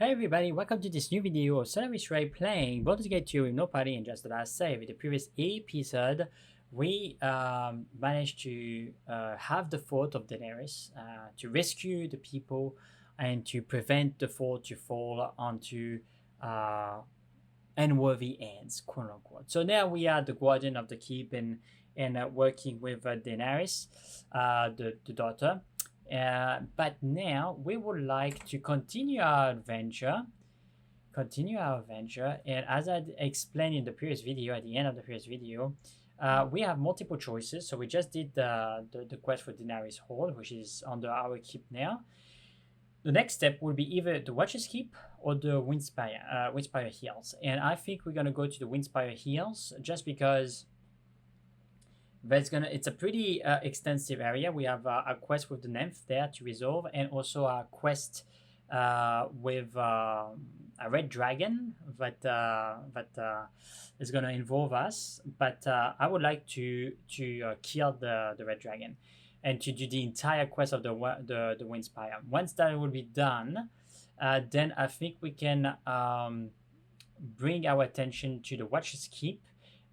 Hey everybody, welcome to this new video of Solaris playing Baldur's Gate 2 with no party and just the last save. In the previous episode, we managed to have the fort of Daenerys, to rescue the people and to prevent the fort to fall onto unworthy hands, quote unquote. So now we are the guardian of the keep and working with Daenerys, the daughter. But now we would like to continue our adventure. And as I explained in the previous video, at the end of the previous video, we have multiple choices. So we just did the quest for Daenerys Hall, which is under our keep now. The next step will be either the Watcher's Keep or the Windspear Hills. And I think we're gonna go to the Windspear Hills just because it's a pretty extensive area. We have a quest with the nymph there to resolve, and also a quest with a red dragon that is going to involve us. But I would like to kill the red dragon and to do the entire quest of the Windspire. Once that will be done, then I think we can bring our attention to the Watcher's Keep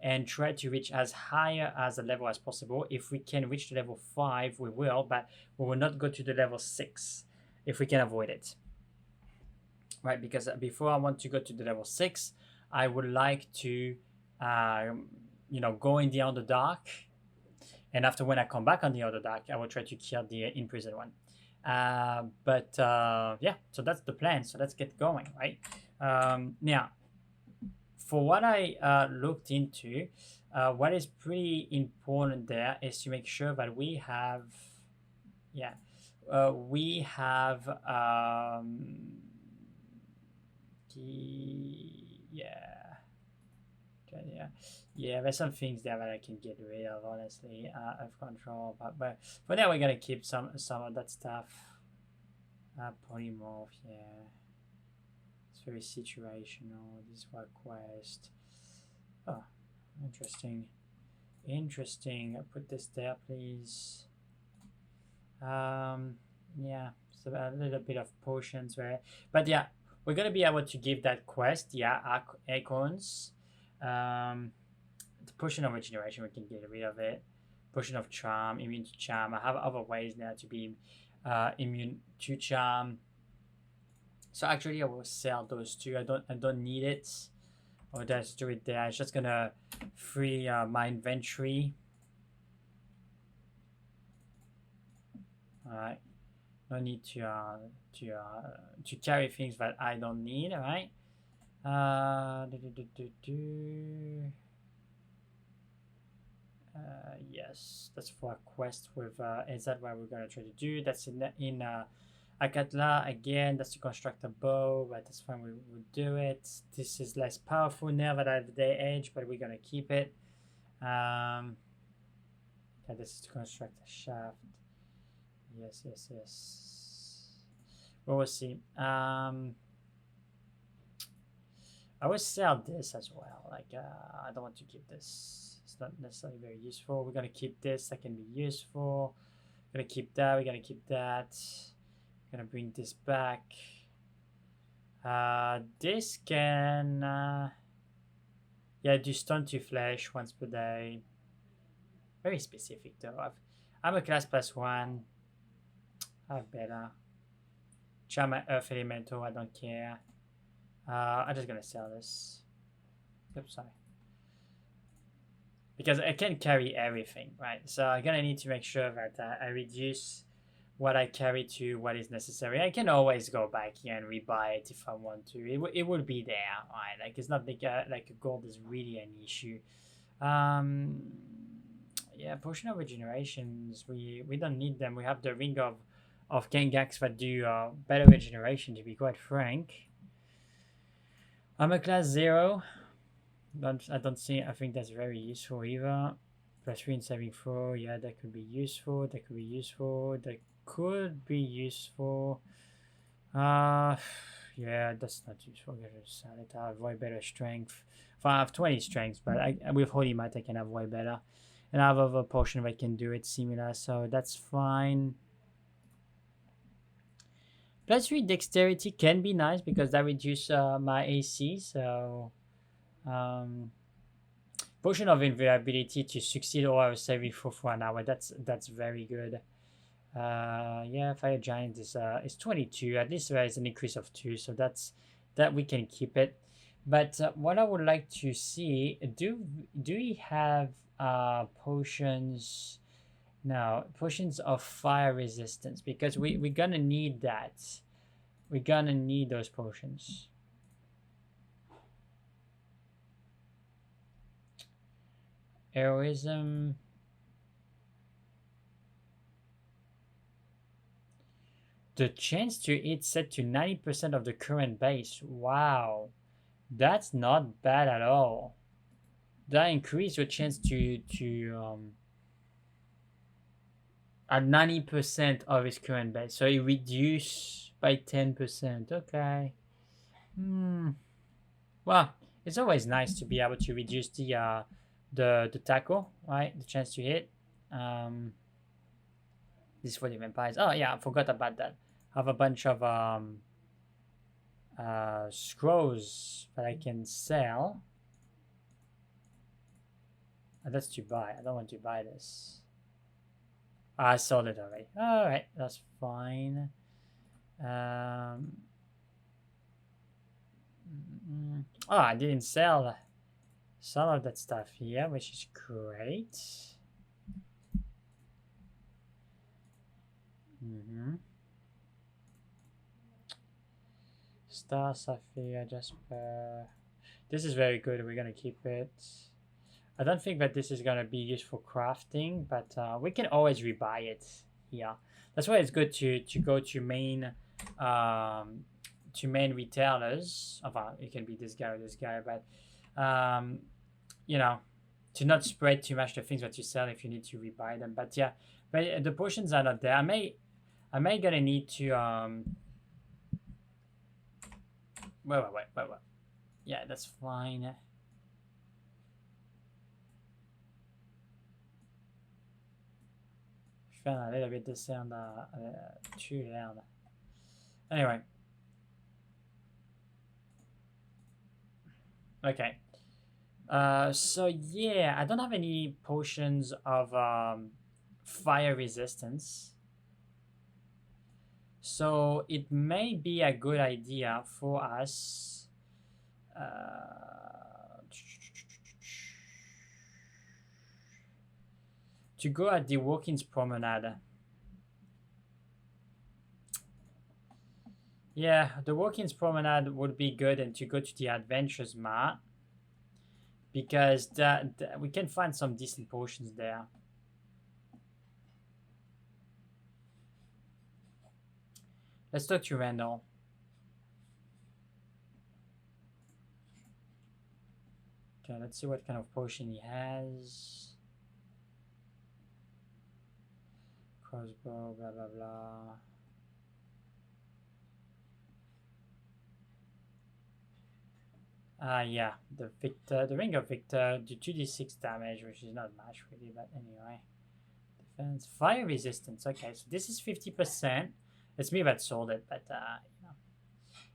and try to reach as high as a level as possible. If we can reach the level 5, we will, but we will not go to the level 6 if we can avoid it. Right, because before I want to go to the level 6, I would like to, go in the Underdark. And after when I come back on the Underdark, I will try to kill the imprisoned one. Yeah, so that's the plan. So let's get going, right? Now, for what I looked into, what is pretty important there is to make sure that we have, there's some things there that I can get rid of, honestly, of control. But for now, we're gonna keep some of that stuff. Polymorph, yeah. It's very situational. This is what quest. Oh, interesting. I'll put this there, please. Yeah, so a little bit of potions there. But yeah, we're gonna be able to give that quest, acorns. The potion of regeneration, we can get rid of it. Potion of charm, immune to charm. I have other ways now to be immune to charm. So actually, I will sell those two. I don't need it. Or just do it there. It's just gonna free my inventory. All right. No need to carry things that I don't need. All right. Yes, that's for a quest with. Is that what we're gonna try to do? That's in Akatla again. That's to construct a bow, but that's fine. We will do it. This is less powerful now that I have the edge, but we're gonna keep it. Yeah, this is to construct a shaft. Yes. Well, we'll see. I will sell this as well. Like, I don't want to keep this. It's not necessarily very useful. We're gonna keep this. That can be useful. We're gonna keep that. We're gonna keep that. We're gonna bring this back. This can, do stun to flesh once per day. Very specific though. I'm a class +1. I have better. Charm my earth elemental. I don't care. I'm just gonna sell this. Oops, sorry. Because I can't carry everything, right? So I'm gonna need to make sure that I reduce what I carry to what is necessary. I can always go back here and rebuy it if I want to. It would be there, right? Like, it's not like gold is really an issue. Yeah, potion of regenerations. We don't need them. We have the ring of Gengax that do better regeneration, to be quite frank. I'm a class 0. I think that's very useful either. +3 in saving throw. Yeah, that could be useful. That could be useful. Yeah, that's not useful. I'm gonna sell it. I have way better strength. I have 20 strength, but with Holy Might I can have way better. And I have other potion that can do it similar, so that's fine. Plus 3 dexterity can be nice because that reduces my AC. So, um, potion of invulnerability to succeed or saving throw for an hour. That's very good. Yeah, fire giant is 22. At least there is an increase of 2, so that we can keep it. But what I would like to see, do we have potions? No, potions of fire resistance, because we're gonna need that. We're gonna need those potions. Heroism. The chance to hit set to 90% of the current base. Wow. That's not bad at all. That increase your chance to at 90% of its current base. So it reduce by 10%. Okay. Well, it's always nice to be able to reduce the tackle, right? The chance to hit. This is for the vampires. Oh yeah, I forgot about that. I have a bunch of scrolls that I can sell. That's to buy. I don't want to buy this. I sold it already. Alright, that's fine. Oh, I didn't sell some of that stuff here, which is great. Star, Sapphire, Jasper. This is very good. We're gonna keep it. I don't think that this is gonna be used for crafting, but we can always rebuy it here. That's why it's good to go to main retailers. It can be this guy or this guy, but you know, to not spread too much the things that you sell if you need to rebuy them. But yeah, but the potions are not there. I may gonna need to wait. Yeah, that's fine. Je fais un little bit de sound too loud. Anyway. Okay. So yeah, I don't have any potions of fire resistance. So it may be a good idea for us to go at the Walking's Promenade. Yeah, the Walking's Promenade would be good, and to go to the Adventures Mart, because that we can find some decent potions there. Let's talk to Randall. Okay, let's see what kind of potion he has. Crossbow, blah blah blah. Yeah, the Ring of Victor, do 2d6 damage, which is not much really, but anyway. Defense, fire resistance. Okay, so this is 50%. It's me that sold it, but you know.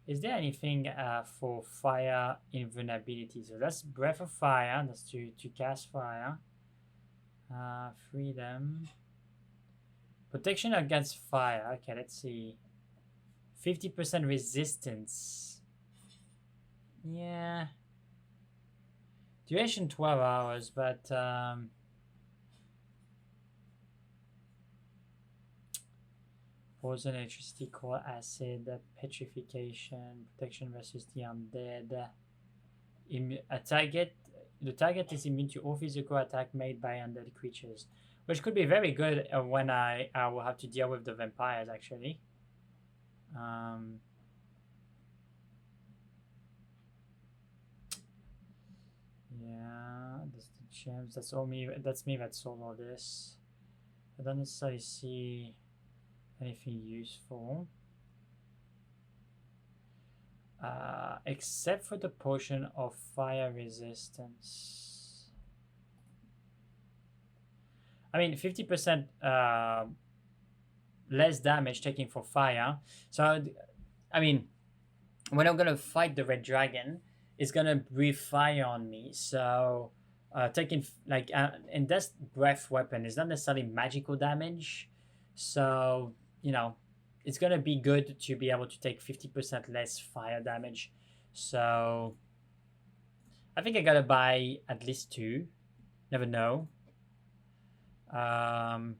Is there anything for fire invulnerability? So that's Breath of Fire. That's to cast fire. Freedom. Protection against fire. Okay, let's see. 50% resistance. Yeah. Duration 12 hours, but poison, electricity, cold, acid, petrification, protection versus the undead. The target is immune to all physical attack made by undead creatures, which could be very good when I will have to deal with the vampires actually. Yeah, that's the gems. That's all me. That's me that sold all this. I don't necessarily see anything useful. Except for the potion of fire resistance. I mean, 50% less damage taking for fire. So, I mean, when I'm gonna fight the red dragon, it's gonna breathe fire on me. So, taking like and that's breath weapon is not necessarily magical damage. So it's gonna be good to be able to take 50% less fire damage. So, I think I gotta buy at least two. Never know. Um,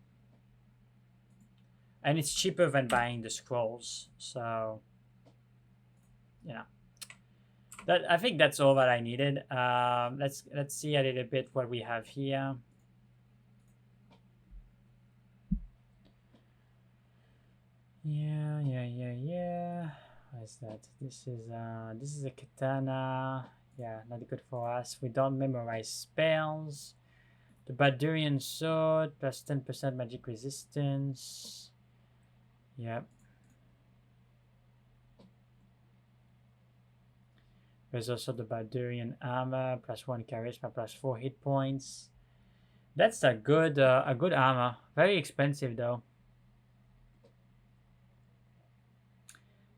and it's cheaper than buying the scrolls. So, yeah. That I think that's all that I needed. Let's see a little bit what we have here. Yeah. What is that? This is a katana. Yeah, not good for us. We don't memorize spells. The Baldurian sword plus 10% magic resistance. Yep. There's also the Baldurian armor plus 1 charisma plus 4 hit points. That's a good armor. Very expensive though.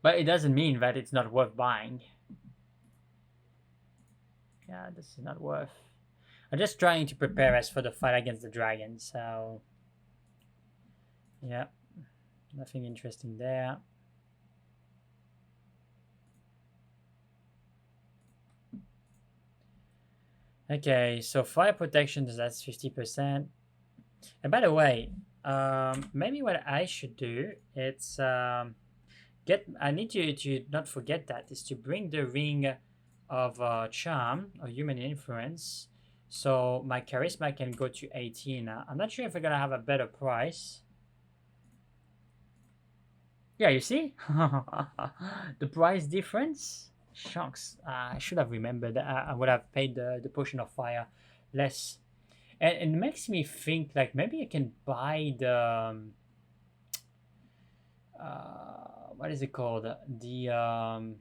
But it doesn't mean that it's not worth buying. Yeah, this is not worth. I'm just trying to prepare us for the fight against the dragon, so yeah. Nothing interesting there. Okay, so fire protection, that's 50%. And by the way, maybe what I should do, it's I need to not forget that, is to bring the ring of charm or human influence, so my charisma can go to 18. I'm not sure if we're gonna have a better price. Yeah, you see? The price difference? Shucks. I should have remembered. I would have paid the potion of fire less. And it makes me think, like, maybe I can buy the... what is it called? The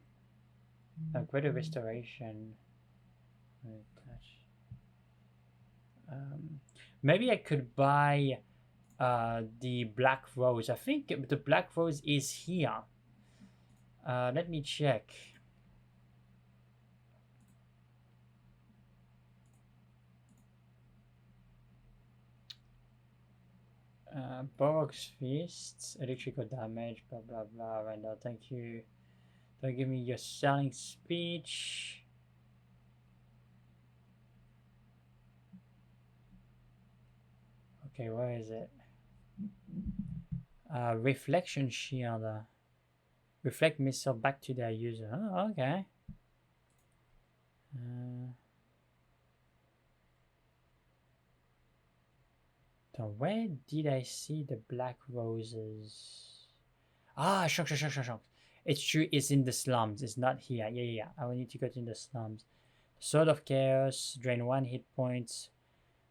Greater Restoration. Maybe I could buy the Black Rose. I think the Black Rose is here. Let me check. Borg's Fists, electrical damage, blah blah blah. Right now, thank you. Don't give me your selling speech. Okay, where is it? Reflection shield. Reflect missile back to their user. Oh, okay. So where did I see the black roses? Ah, shock. It's true, it's in the slums. It's not here. Yeah. I will need to go to the slums. Sword of Chaos, drain 1 hit points.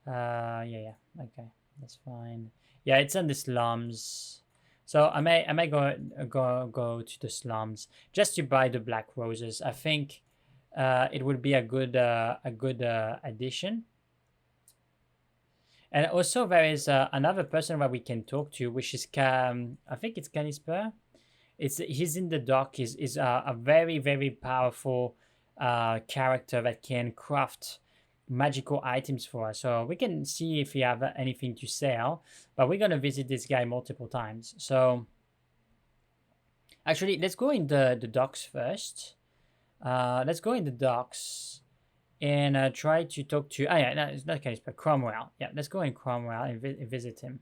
Yeah. Okay, that's fine. Yeah, it's in the slums. So I may go to the slums just to buy the black roses. I think it would be a good addition. And also there is another person that we can talk to, which is I think it's Canisper. He's in the dock. He's a very, very powerful character that can craft magical items for us. So we can see if we have anything to sell. But we're gonna visit this guy multiple times. So actually, let's go in the docks first. Let's go in the docks and try to talk to. Yeah, no, it's not Canisper. Cromwell. Yeah, let's go in Cromwell and visit him.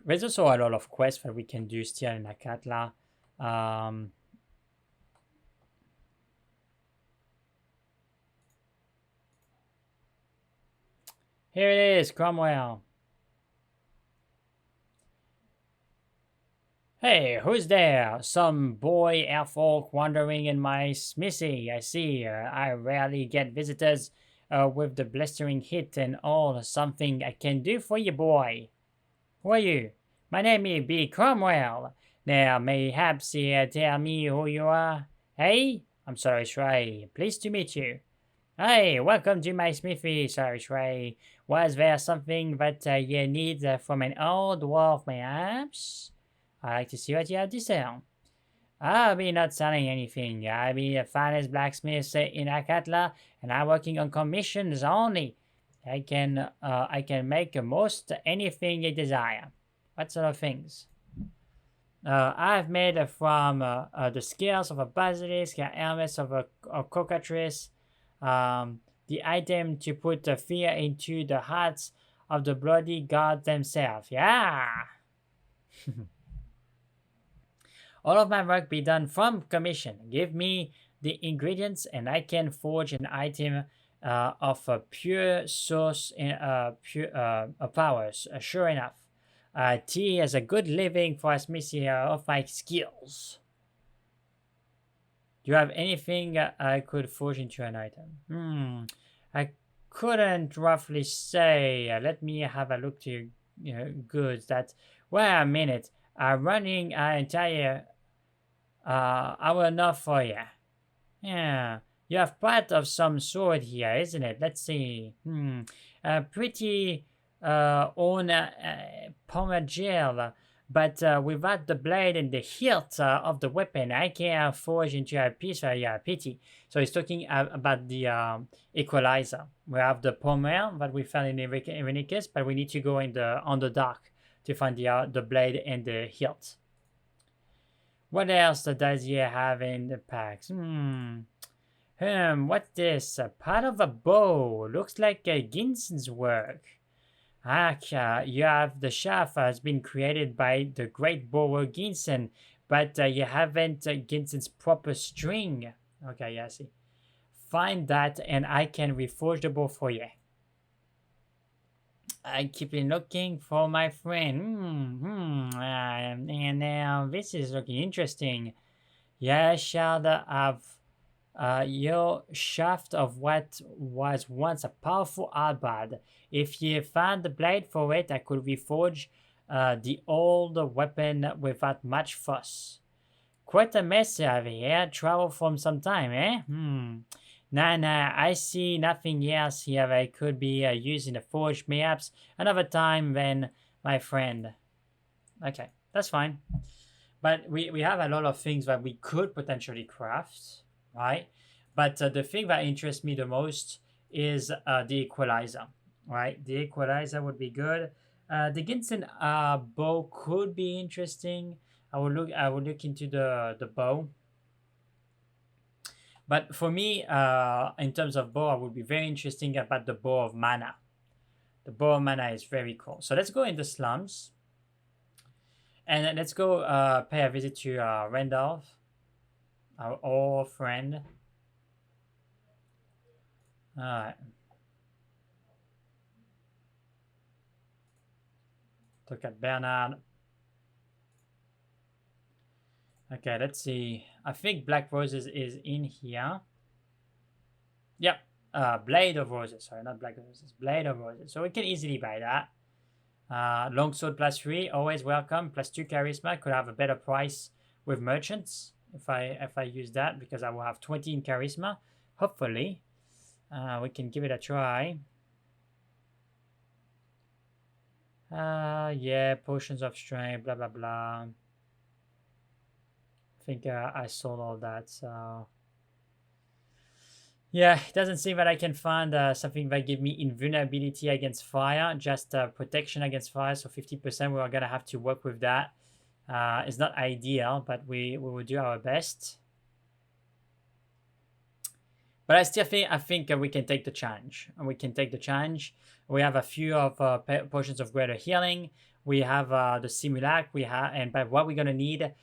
There's also a lot of quests that we can do still in Akatla. Here it is, Cromwell. Hey, who's there? Some boy elf-orc wandering in my smithy. I see. I rarely get visitors with the blistering heat and all. Something I can do for you, boy. Who are you? My name is B. Cromwell. Now, mayhaps you tell me who you are? Hey? I'm sorry, Shrey. Pleased to meet you. Hey, welcome to my smithy, Solaris Ray. Was there something that you need from an old dwarf, perhaps? I'd like to see what you have to sell. I'll be not selling anything. I'll be the finest blacksmith in Akatla, and I'm working on commissions only. I can make most anything you desire. What sort of things? I've made from the scales of a basilisk, helmets of a cockatrice, the item to put the fear into the hearts of the bloody gods themselves. Yeah! All of my work be done from commission. Give me the ingredients and I can forge an item of a pure source in pure powers. Sure enough. T is a good living for a smith of my skills. Do you have anything I could forge into an item? I couldn't roughly say. Let me have a look to goods. That wait a minute. Running an entire hour enough for you. Yeah, you have part of some sword here, isn't it? Let's see. Pretty on pommel gel, but without the blade and the hilt of the weapon, I can't forge into a piece. Yeah, pity. So he's talking about the equalizer. We have the pommel that we found in Irenicus, but we need to go in on the dark to find the blade and the hilt. What else does he have in the packs? What's this? Part of a bow. Looks like Ginson's work. You have the shaft has been created by the great bower Ginson, but you haven't Ginson's proper string. Okay, yeah, I see. Find that and I can reforge the bow for you. I keep looking for my friend. And now this is looking interesting. You shall have your shaft of what was once a powerful halberd. If you found the blade for it, I could reforge the old weapon without much fuss. Quite a mess over here. Travel from some time, eh? Nah, I see nothing else here that could be used in the forge. Perhaps another time then, my friend. Okay, that's fine. But we have a lot of things that we could potentially craft, right? But the thing that interests me the most is the equalizer, right? The equalizer would be good. The Ginson bow could be interesting. I will look into the bow. But for me, in terms of bow, I would be very interesting about the bow of mana. The bow of mana is very cool. So let's go in the slums. And let's go pay a visit to Randolph, our old friend. Alright. Look at Bernard. Okay, let's see. I think Black Roses is in here. Yep. Blade of Roses. Sorry, not Black Roses. Blade of Roses. So we can easily buy that. Longsword +3, always welcome. +2 charisma. Could have a better price with merchants if I use that because I will have 20 in charisma. Hopefully, we can give it a try. Yeah, potions of strength, blah blah blah. I think I sold all that, so yeah, it doesn't seem that I can find something that give me invulnerability against fire, just protection against fire, so 50%. We are gonna have to work with that. It's not ideal, but we will do our best. But I think we can take the challenge. We can take the challenge. We have a few of potions of greater healing. We have the Simulac. But what we're gonna need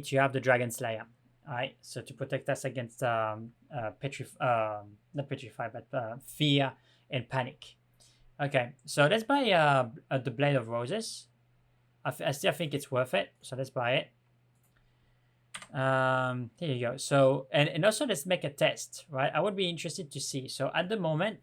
to have the Dragon Slayer. Alright, so to protect us against not petrify, but fear and panic. Okay, so let's buy the Blade of Roses. I still think it's worth it, so let's buy it. Here you go. So and also let's make a test, right? I would be interested to see. So at the moment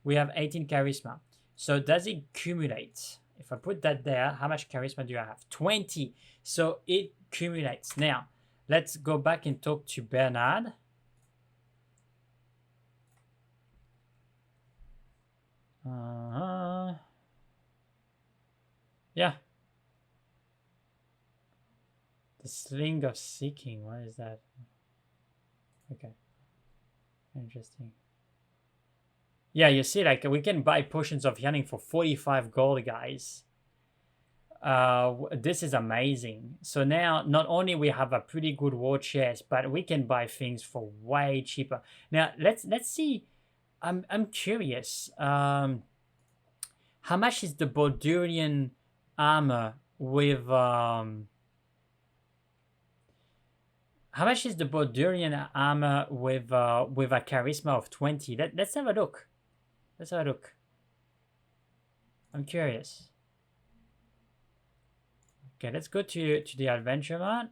we have 18 charisma. So does it accumulate? If I put that there, how much charisma do I have? 20. So it accumulates. Now let's go back and talk to Bernard. Yeah. The Sling of Seeking. What is that? Okay. Interesting. Yeah, you see, like, we can buy potions of healing for 45 gold, guys. This is amazing. So now, not only we have a pretty good war chest, but we can buy things for way cheaper. Now, let's see. I'm curious. How much is the Baldurian armor with How much is the Baldurian armor with a charisma of 20? Let's have a look. Let's have a look. I'm curious. Okay, let's go to the adventure mode.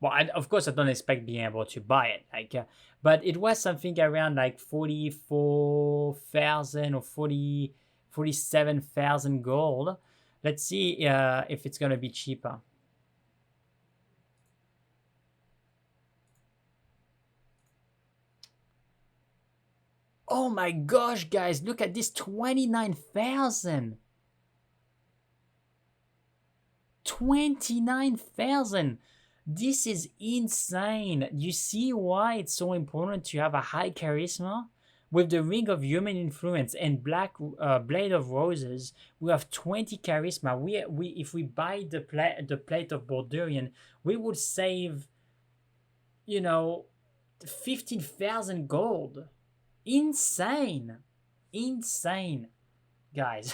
Well, of course, I don't expect being able to buy it, like, but it was something around like 44,000 or 47,000 gold. Let's see if it's gonna be cheaper. Oh my gosh, guys, look at this, 29,000. 29,000. This is insane. You see why it's so important to have a high charisma? With the Ring of Human Influence and Black Blade of Roses, we have 20 charisma. We if we buy the plate of Baldurian, we would save, 15,000 gold. Insane, insane, guys.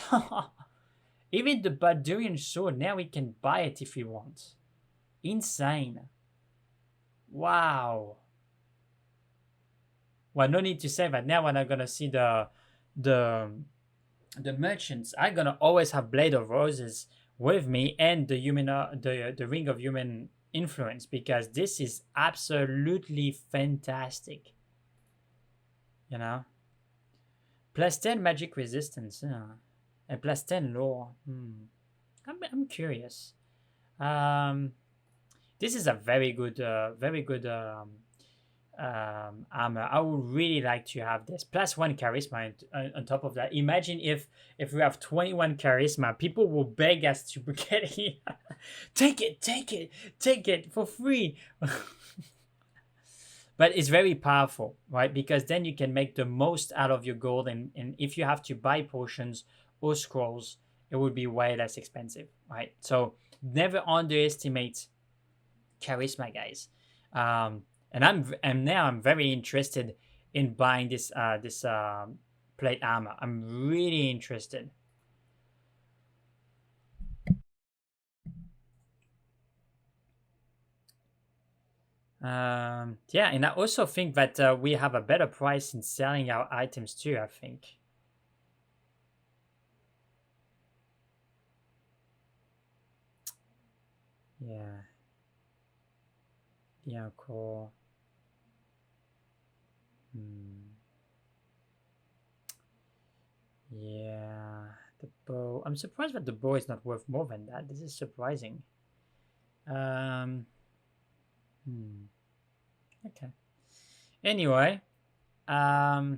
Even the Baldurian sword, now we can buy it if we want. Insane. Wow. Well, no need to say that. Now when I'm gonna see the merchants, I'm gonna always have Blade of Roses with me and the the Ring of Human Influence, because this is absolutely fantastic. Plus 10 magic resistance, and plus 10 lore. I'm curious. This is a very good armor. I would really like to have this. Plus 1 charisma on top of that. Imagine if we have 21 charisma, people will beg us to get it. Take it for free. But it's very powerful, right? Because then you can make the most out of your gold, and if you have to buy potions or scrolls, it would be way less expensive, right? So never underestimate charisma, guys. And I'm very interested in buying this plate armor. I'm really interested. Yeah, and I also think that we have a better price in selling our items too, I think. Yeah. Yeah, cool. Yeah, the bow. I'm surprised that the bow is not worth more than that. This is surprising. Okay. Anyway, yeah,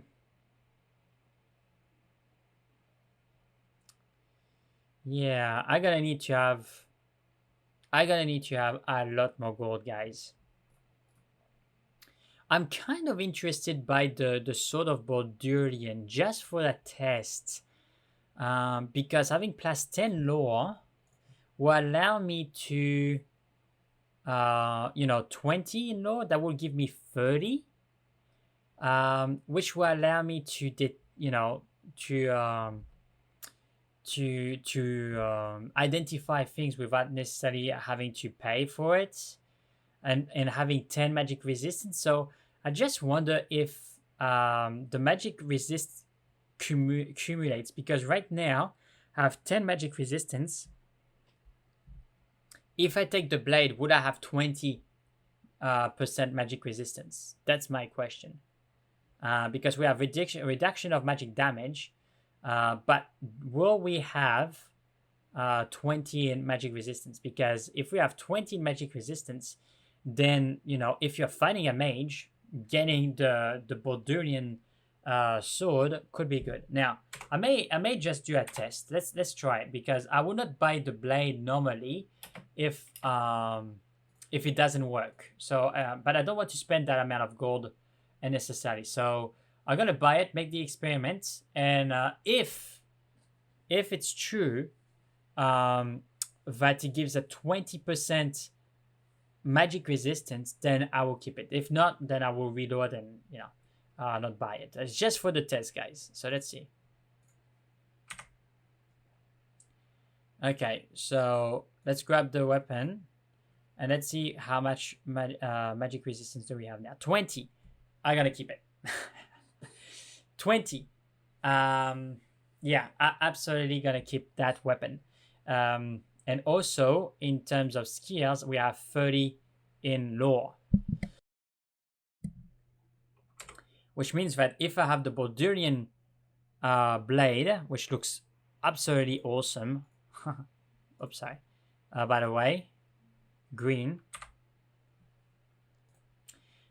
I'm gonna need to have a lot more gold, guys. I'm kind of interested by the Sword of Baldurian just for that test, because having plus 10 lore will allow me to 20 in lore. That will give me 30, which will allow me to identify things without necessarily having to pay for it, and having 10 magic resistance. So I just wonder if the magic resist cumulates, because right now I have 10 magic resistance. If I take the blade, would I have 20% magic resistance? That's my question. Because we have reduction of magic damage, but will we have 20 in magic resistance? Because if we have 20 in magic resistance, then if you're fighting a mage, getting the Baldurian sword could be good. Now, I may just do a test. Let's try it, because I would not buy the blade normally if it doesn't work. So, but I don't want to spend that amount of gold unnecessarily. So I'm gonna buy it, make the experiment, and if it's true that it gives a 20% magic resistance, then I will keep it. If not, then I will reload and not buy it. It's just for the test, guys. So let's see. Okay, so let's grab the weapon and let's see how much magic resistance do we have now. 20. I'm gonna keep it. 20. Yeah, I absolutely gonna keep that weapon. And also in terms of skills, we have 30 in lore, which means that if I have the Baldurian blade, which looks absolutely awesome. Oops, sorry. By the way, green.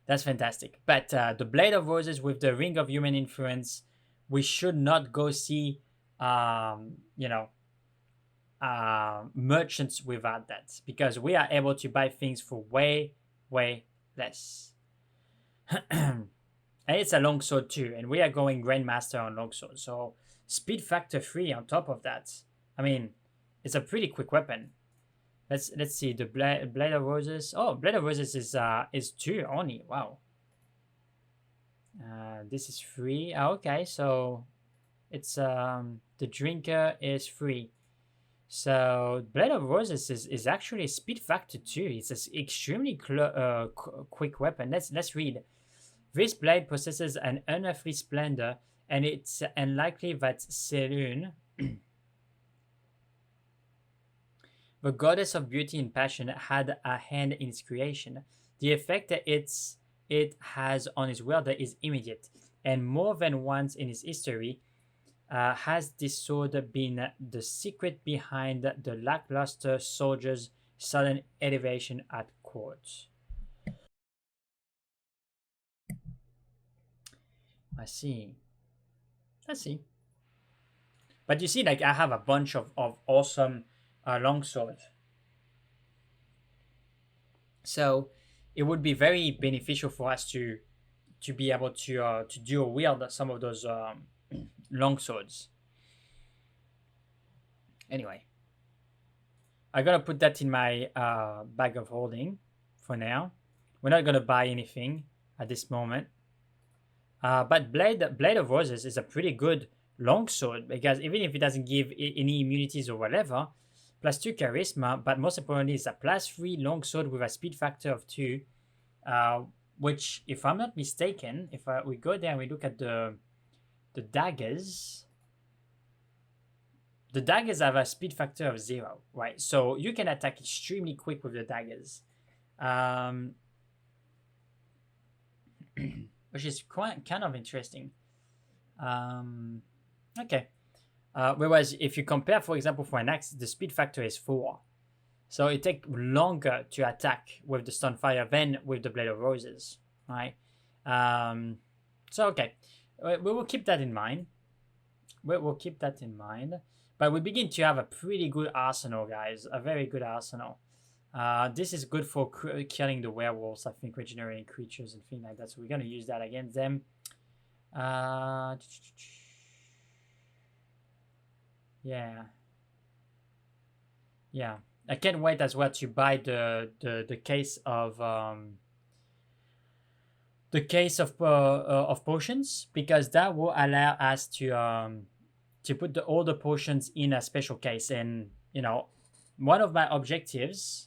That's fantastic. But the Blade of Roses with the Ring of Human Influence, we should not go see, merchants without that, because we are able to buy things for way, way less. And it's a longsword too, and we are going Grandmaster on longsword. So speed factor 3 on top of that. I mean, it's a pretty quick weapon. Let's see the Blade of Roses. Oh, Blade of Roses is 2 only. Wow. This is 3. Okay, so it's the drinker is 3. So Blade of Roses is actually speed factor 2. It's an extremely quick weapon. Let's read. This blade possesses an unearthly splendor, and it's unlikely that Selûne, the goddess of beauty and passion, had a hand in its creation. The effect that it has on its wielder is immediate, and more than once in its history has this sword been the secret behind the lackluster soldier's sudden elevation at court. I see. But you see, like, I have a bunch of awesome longswords. So it would be very beneficial for us to be able to dual wield some of those longswords. Anyway, I gotta put that in my bag of holding for now. We're not gonna buy anything at this moment. But Blade of Roses is a pretty good longsword, because even if it doesn't give any immunities or whatever, +2 charisma, but most importantly, it's a +3 longsword with a speed factor of 2, which, if I'm not mistaken, if we go there and we look at the daggers, the daggers have a speed factor of 0, right? So you can attack extremely quick with the daggers. Which is kind of interesting. Okay. Whereas if you compare, for example, for an axe, the speed factor is 4. So it takes longer to attack with the Stonefire than with the Blade of Roses, right? So, okay. We will keep that in mind. We'll keep that in mind. But we begin to have a pretty good arsenal, guys. A very good arsenal. This is good for killing the werewolves, I think, regenerating creatures and things like that. So we're going to use that against them. Yeah. I can't wait as well to buy the case of potions, because that will allow us to put all the potions in a special case. And one of my objectives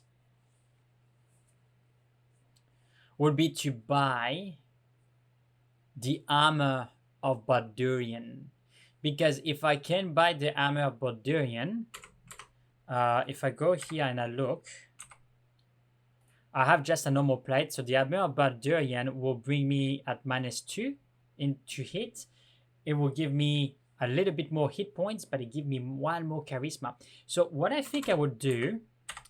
would be to buy the armor of Baldurian, because if I can buy the armor of Baldurian, if I go here and I look, I have just a normal plate, so the armor of Baldurian will bring me at -2 into hit. It will give me a little bit more hit points, but it gives me 1 more charisma. So what I think I would do,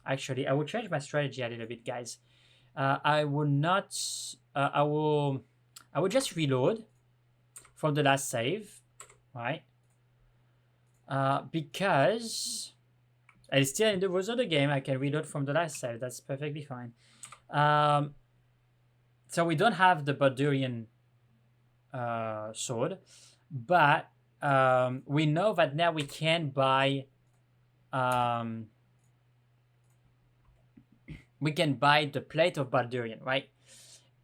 actually, I will change my strategy a little bit, guys. I will not. I will just reload from the last save, right? Because it's still in the rules of the game. I can reload from the last save. That's perfectly fine. So we don't have the Baldurian sword, but we know that now we can buy the plate of Baldurian, right?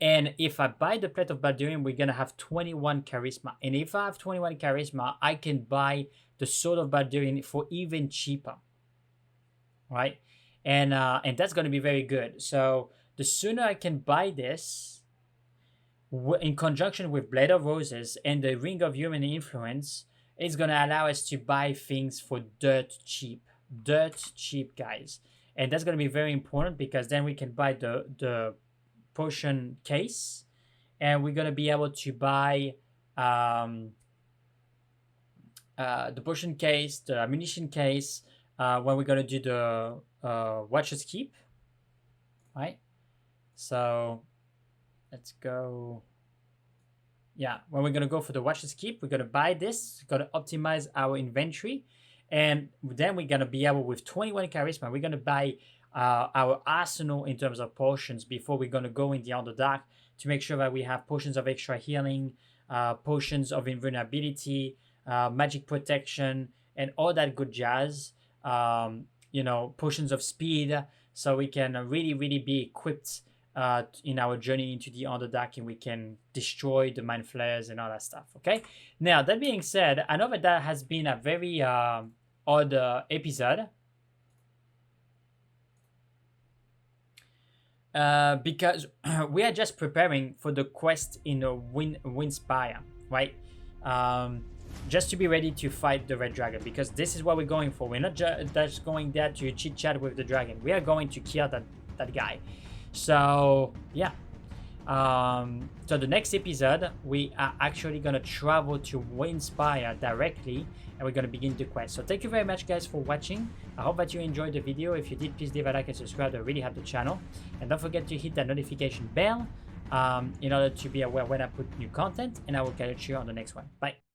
And if I buy the plate of Baldurian, we're gonna have 21 charisma. And if I have 21 charisma, I can buy the sword of Baldurian for even cheaper, right? And that's gonna be very good. So the sooner I can buy this, in conjunction with Blade of Roses and the Ring of Human Influence, it's gonna allow us to buy things for dirt cheap, guys. And that's gonna be very important because then we can buy the potion case, and we're gonna be able to buy the potion case, the ammunition case, when we're gonna do the Watcher's Keep, right? So let's go. Yeah, when we're gonna go for the Watcher's Keep, we're gonna buy this, gonna optimize our inventory, and then we're gonna be able, with 21 charisma, we're gonna buy our arsenal in terms of potions before we're gonna go in the Underdark, to make sure that we have potions of extra healing, potions of invulnerability, magic protection, and all that good jazz. Potions of speed, so we can really be equipped in our journey into the Underdark, and we can destroy the mind flayers and all that stuff. Okay, now that being said, I know that has been a very odd episode, because we are just preparing for the quest in Windspear, right? Just to be ready to fight the red dragon, because this is what we're going for. We're not just going there to chit chat with the dragon. We are going to kill that guy. So yeah, so the next episode we are actually gonna travel to Windspear directly, and we're gonna begin the quest. So thank you very much, guys, for watching. I hope that you enjoyed the video. If you did, please leave a like and subscribe. That really help the channel, and don't forget to hit that notification bell in order to be aware when I put new content, and I will catch you on the next one. Bye.